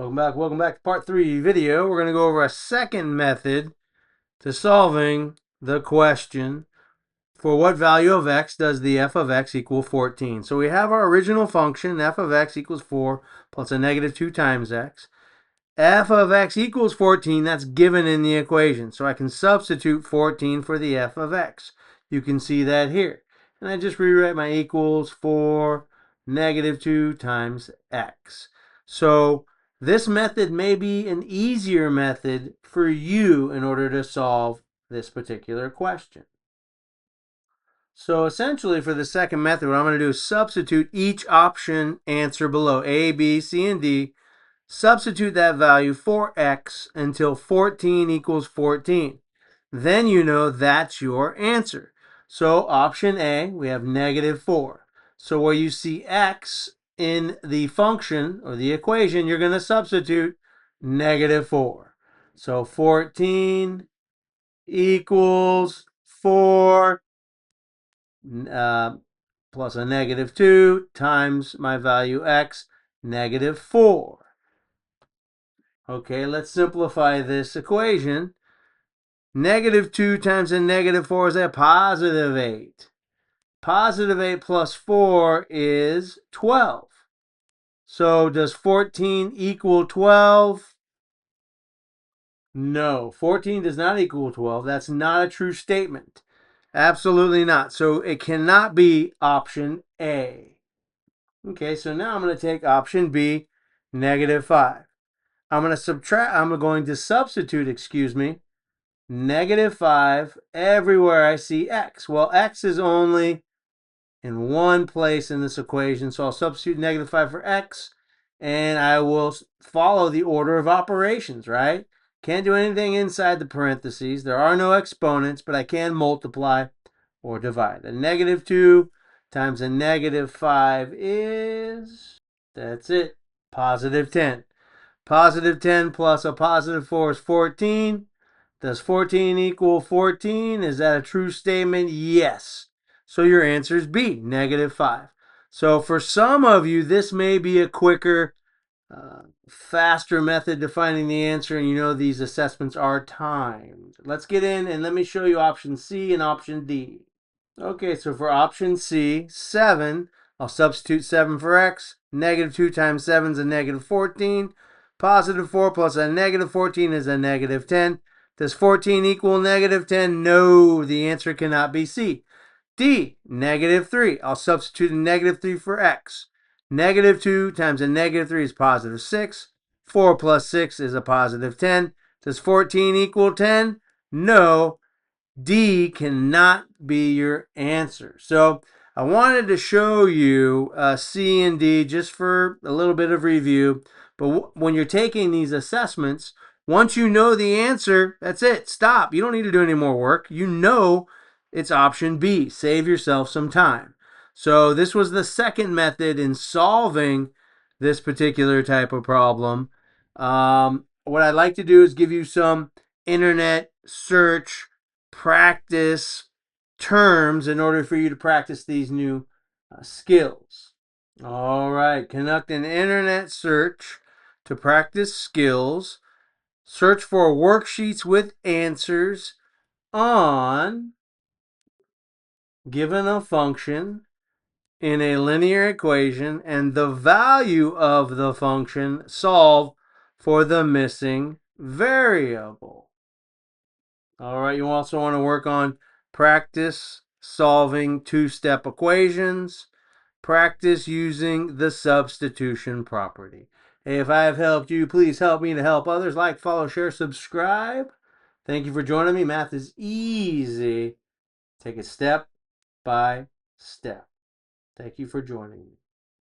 Welcome back to part 3 video. We're going to go over a second method to solving the question, for what value of x does the f of x equal 14? So we have our original function, f of x equals 4 plus a negative 2 times x. F of x equals 14, that's given in the equation. So I can substitute 14 for the f of x. You can see that here. And I just rewrite my equals for negative 2 times x. So this method may be an easier method for you in order to solve this particular question. So essentially for the second method, what I'm going to do is substitute each option answer below, A, B, C, and D. Substitute that value for x until 14 equals 14. Then you know that's your answer. So option A, we have negative 4. So where you see x in the function or the equation, you're going to substitute negative 4. So 14 equals 4 plus a negative 2 times my value x, negative 4. Okay, let's simplify this equation. Negative 2 times a negative 4 is a positive 8. Positive 8 plus 4 is 12. So does 14 equal 12? No, 14 does not equal 12. That's not a true statement. Absolutely not. So it cannot be option A. Okay, so now I'm going to take option B, negative 5. I'm going to substitute, negative 5 everywhere I see x. Well, x is only in one place in this equation, so I'll substitute negative 5 for x, and I will follow the order of operations, right? Can't do anything inside the parentheses. There are no exponents, but I can multiply or divide. A negative 2 times a negative 5 is, that's it, positive 10. Positive 10 plus a positive 4 is 14. Does 14 equal 14? Is that a true statement? Yes. So your answer is B, negative 5. So for some of you, this may be a quicker, faster method to finding the answer, and you know these assessments are timed. Let's get in and let me show you option C and option D. Okay, so for option C, 7, I'll substitute 7 for x. Negative 2 times 7 is a negative 14. Positive 4 plus a negative 14 is a negative 10. Does 14 equal negative 10? No, the answer cannot be C. D, negative 3. I'll substitute a negative 3 for x. Negative 2 times a negative 3 is positive 6. 4 plus 6 is a positive 10. Does 14 equal 10? No. D cannot be your answer. So I wanted to show you C and D just for a little bit of review. But when you're taking these assessments, once you know the answer, that's it. Stop. You don't need to do any more work. You know it's option B. Save yourself some time. So this was the second method in solving this particular type of problem. What I'd like to do is give you some internet search practice terms in order for you to practice these new skills. All right, conduct an internet search to practice skills. Search for worksheets with answers on given a function in a linear equation and the value of the function. Solve for the missing variable. All right, you also want to work on practice solving two-step equations, practice using the substitution property. Hey, if I have helped you, please help me to help others. Like, follow, share, subscribe. Thank you for joining me. Math is easy. Take it step by step. Thank you for joining me.